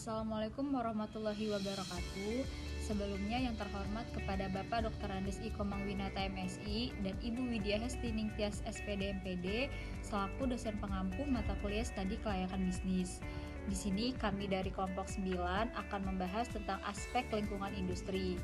Assalamualaikum warahmatullahi wabarakatuh. Sebelumnya yang terhormat kepada Bapak Dr. Andes I. Komangwinata MSI dan Ibu Widya Hesti Ningtyas SPD MPD selaku dosen pengampu mata kuliah studi kelayakan bisnis. Di sini kami dari kelompok 9 akan membahas tentang aspek lingkungan industri.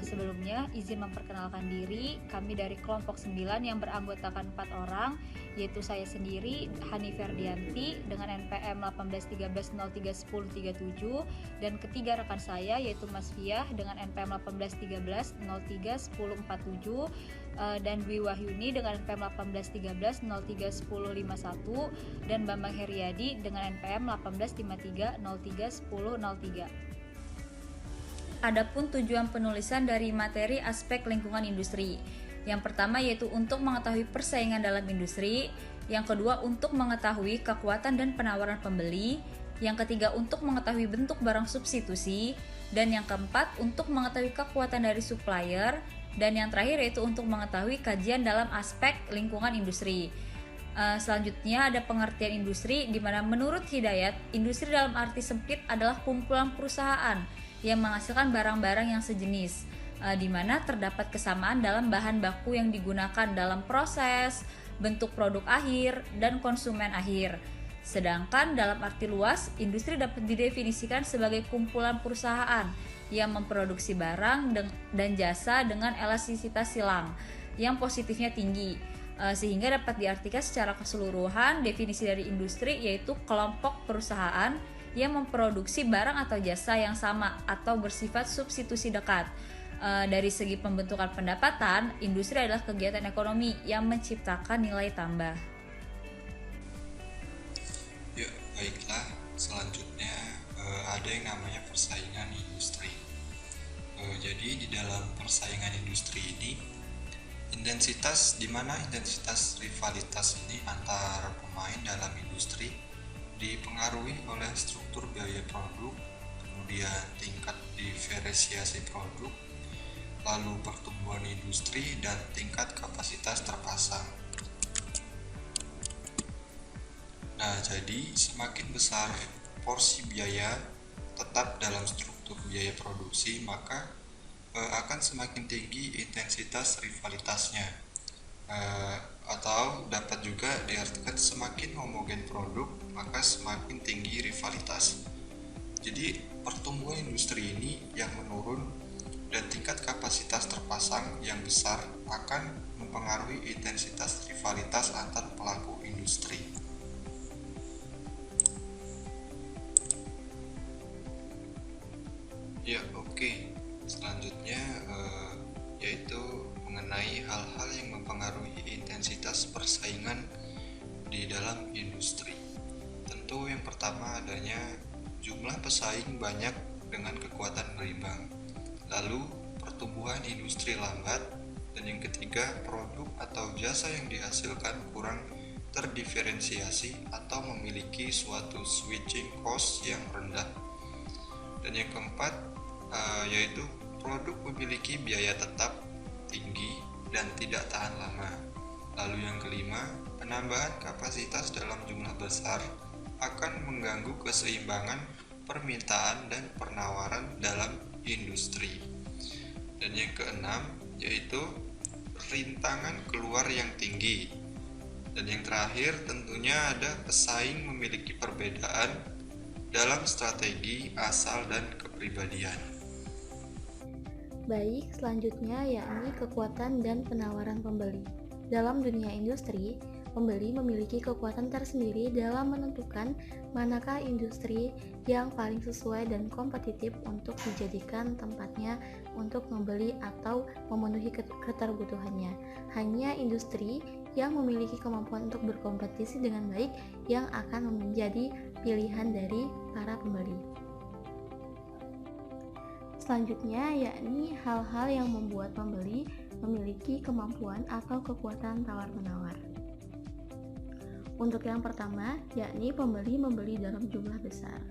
Sebelumnya izin memperkenalkan diri, kami dari kelompok 9 yang beranggotakan 4 orang, yaitu saya sendiri Hani Ferdianti dengan NPM 1813031037 dan ketiga rekan saya yaitu Mas Fiah dengan NPM 1813031047 dan Dwi Wahyuni dengan NPM 1813031051 dan Bambang Heriadi dengan NPM 1853031003. Adapun tujuan penulisan dari materi aspek lingkungan industri. Yang pertama yaitu untuk mengetahui persaingan dalam industri, yang kedua untuk mengetahui kekuatan dan penawaran pembeli, yang ketiga untuk mengetahui bentuk barang substitusi, dan yang keempat untuk mengetahui kekuatan dari supplier, dan yang terakhir yaitu untuk mengetahui kajian dalam aspek lingkungan industri. Selanjutnya ada pengertian industri, di mana menurut Hidayat, industri dalam arti sempit adalah kumpulan perusahaan yang menghasilkan barang-barang yang sejenis, di mana terdapat kesamaan dalam bahan baku yang digunakan dalam proses, bentuk produk akhir, dan konsumen akhir. Sedangkan dalam arti luas, industri dapat didefinisikan sebagai kumpulan perusahaan yang memproduksi barang dan jasa dengan elastisitas silang yang positifnya tinggi, sehingga dapat diartikan secara keseluruhan definisi dari industri yaitu kelompok perusahaan yang memproduksi barang atau jasa yang sama atau bersifat substitusi dekat. Dari segi pembentukan pendapatan, industri adalah kegiatan ekonomi yang menciptakan nilai tambah. Ya, baiklah. Selanjutnya ada yang namanya persaingan industri. Jadi di dalam persaingan industri ini, intensitas rivalitas ini antar pemain dalam industri dipengaruhi oleh struktur biaya produk, kemudian tingkat diferensiasi produk, lalu pertumbuhan industri dan tingkat kapasitas terpasang. Nah, jadi semakin besar porsi biaya tetap dalam struktur biaya produksi, maka akan semakin tinggi intensitas rivalitasnya. Atau dapat juga diartikan semakin homogen produk maka semakin tinggi rivalitas. Jadi pertumbuhan industri ini yang menurun dan tingkat kapasitas terpasang yang besar akan mempengaruhi intensitas rivalitas antar pelaku industri. Ya, oke. Selanjutnya yaitu mengenai hal-hal yang mempengaruhi intensitas persaingan di dalam industri. Tentu yang pertama adanya jumlah pesaing banyak dengan kekuatan berimbang. Lalu pertumbuhan industri lambat, dan yang ketiga produk atau jasa yang dihasilkan kurang terdiferensiasi atau memiliki suatu switching cost yang rendah. Dan yang keempat yaitu produk memiliki biaya tetap tinggi dan tidak tahan lama. Lalu yang kelima, penambahan kapasitas dalam jumlah besar akan mengganggu keseimbangan permintaan dan penawaran dalam industri. Dan yang keenam yaitu rintangan keluar yang tinggi. Dan yang terakhir tentunya ada pesaing memiliki perbedaan dalam strategi, asal, dan kepribadian. Baik, selanjutnya yakni kekuatan dan penawaran pembeli. Dalam dunia industri, pembeli memiliki kekuatan tersendiri dalam menentukan manakah industri yang paling sesuai dan kompetitif untuk dijadikan tempatnya untuk membeli atau memenuhi keterbutuhannya. Hanya industri yang memiliki kemampuan untuk berkompetisi dengan baik yang akan menjadi pilihan dari para pembeli. Selanjutnya yakni hal-hal yang membuat pembeli memiliki kemampuan atau kekuatan tawar-menawar. Untuk yang pertama yakni pembeli membeli dalam jumlah besar.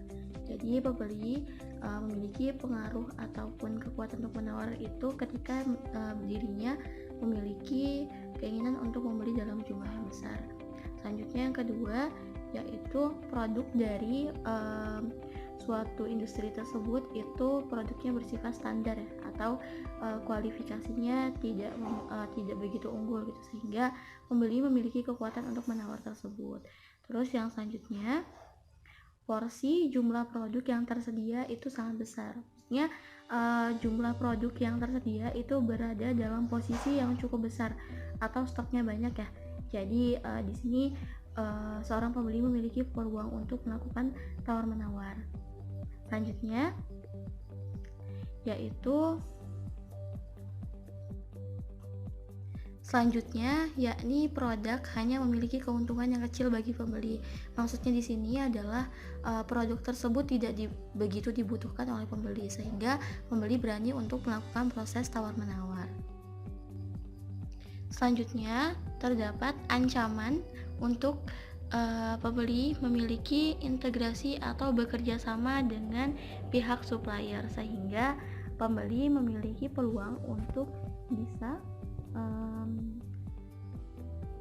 Jadi pembeli memiliki pengaruh ataupun kekuatan untuk menawar itu ketika dirinya memiliki keinginan untuk membeli dalam jumlah yang besar. Selanjutnya yang kedua yaitu produk dari suatu industri tersebut itu produknya bersifat standar ya, atau kualifikasinya tidak begitu unggul gitu, sehingga pembeli memiliki kekuatan untuk menawar tersebut. Terus yang selanjutnya, porsi jumlah produk yang tersedia itu sangat besar. Maksudnya jumlah produk yang tersedia itu berada dalam posisi yang cukup besar atau stoknya banyak ya. Jadi di sini seorang pembeli memiliki peluang untuk melakukan tawar-menawar. Selanjutnya yakni produk hanya memiliki keuntungan yang kecil bagi pembeli. Maksudnya di sini adalah produk tersebut tidak begitu dibutuhkan oleh pembeli, sehingga pembeli berani untuk melakukan proses tawar-menawar. Selanjutnya terdapat ancaman untuk pembeli memiliki integrasi atau bekerja sama dengan pihak supplier, sehingga pembeli memiliki peluang untuk bisa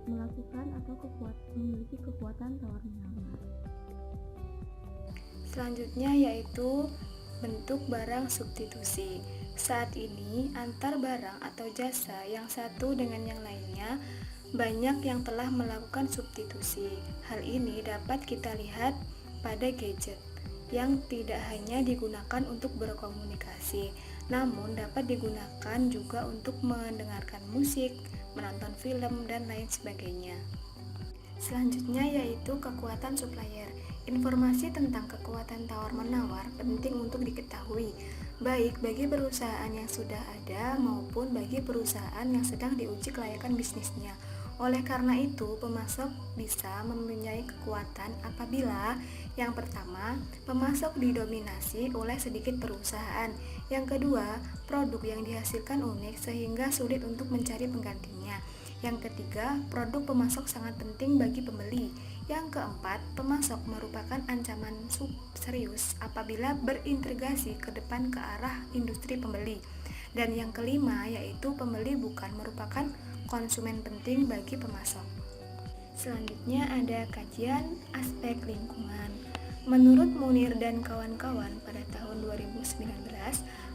melakukan atau memiliki kekuatan tawar-menawar. Selanjutnya yaitu bentuk barang substitusi. Saat ini antar barang atau jasa yang satu dengan yang lainnya banyak yang telah melakukan substitusi. Hal ini dapat kita lihat pada gadget yang tidak hanya digunakan untuk berkomunikasi, namun dapat digunakan juga untuk mendengarkan musik, menonton film, dan lain sebagainya. Selanjutnya yaitu kekuatan supplier. Informasi tentang kekuatan tawar-menawar penting untuk diketahui, baik bagi perusahaan yang sudah ada maupun bagi perusahaan yang sedang diuji kelayakan bisnisnya. Oleh karena itu, pemasok bisa mempunyai kekuatan apabila yang pertama, pemasok didominasi oleh sedikit perusahaan. Yang kedua, produk yang dihasilkan unik sehingga sulit untuk mencari penggantinya. Yang ketiga, produk pemasok sangat penting bagi pembeli. Yang keempat, pemasok merupakan ancaman serius apabila berintegrasi ke depan ke arah industri pembeli. Dan yang kelima, yaitu pembeli bukan merupakan konsumen penting bagi pemasok. Selanjutnya ada kajian aspek lingkungan. Menurut Munir dan kawan-kawan pada tahun 2019,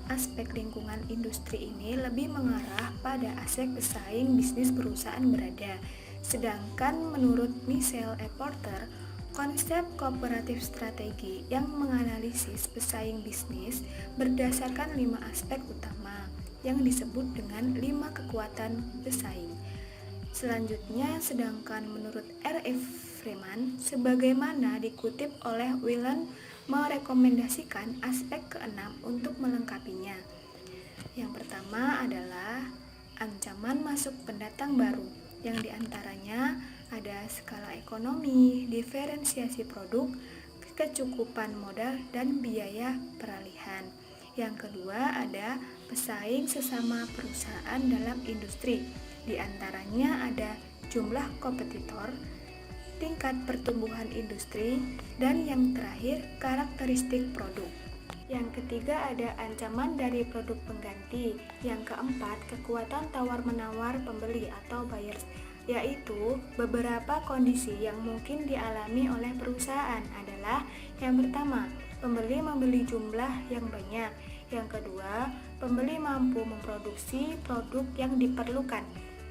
aspek lingkungan industri ini lebih mengarah pada aspek pesaing bisnis perusahaan berada. Sedangkan menurut Michelle E. Porter, konsep kooperatif strategi yang menganalisis pesaing bisnis berdasarkan 5 aspek utama yang disebut dengan 5 kekuatan pesaing. Selanjutnya, sedangkan menurut R.F. Freeman, sebagaimana dikutip oleh Whelan, merekomendasikan aspek keenam untuk melengkapinya. Yang pertama adalah ancaman masuk pendatang baru, yang diantaranya ada skala ekonomi, diferensiasi produk, kecukupan modal, dan biaya peralihan. Yang kedua ada pesaing sesama perusahaan dalam industri. Di antaranya ada jumlah kompetitor, tingkat pertumbuhan industri, dan yang terakhir karakteristik produk. Yang ketiga ada ancaman dari produk pengganti. Yang keempat kekuatan tawar-menawar pembeli atau buyers, yaitu beberapa kondisi yang mungkin dialami oleh perusahaan adalah yang pertama, pembeli membeli jumlah yang banyak. Yang kedua, pembeli mampu memproduksi produk yang diperlukan.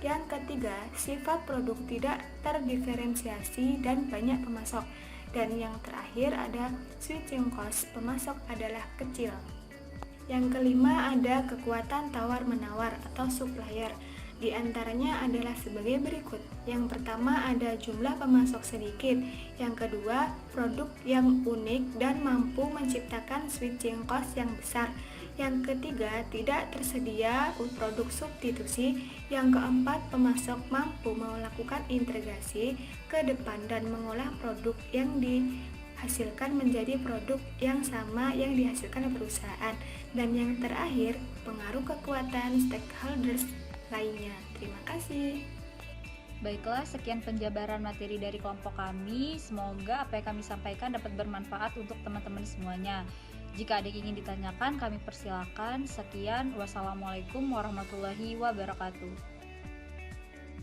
Yang ketiga, sifat produk tidak terdiferensiasi dan banyak pemasok. Dan yang terakhir ada switching cost, pemasok adalah kecil. Yang kelima ada kekuatan tawar-menawar atau supplier. Di antaranya adalah sebagai berikut. Yang pertama ada jumlah pemasok sedikit. Yang kedua, produk yang unik dan mampu menciptakan switching cost yang besar. Yang ketiga, tidak tersedia produk substitusi. Yang keempat, pemasok mampu melakukan integrasi ke depan dan mengolah produk yang dihasilkan menjadi produk yang sama yang dihasilkan perusahaan. Dan yang terakhir, pengaruh kekuatan stakeholders lainnya. Terima kasih. Baiklah, sekian penjabaran materi dari kelompok kami. Semoga apa yang kami sampaikan dapat bermanfaat untuk teman-teman semuanya. Jika ada yang ingin ditanyakan, kami persilakan. Sekian, wassalamualaikum warahmatullahi wabarakatuh.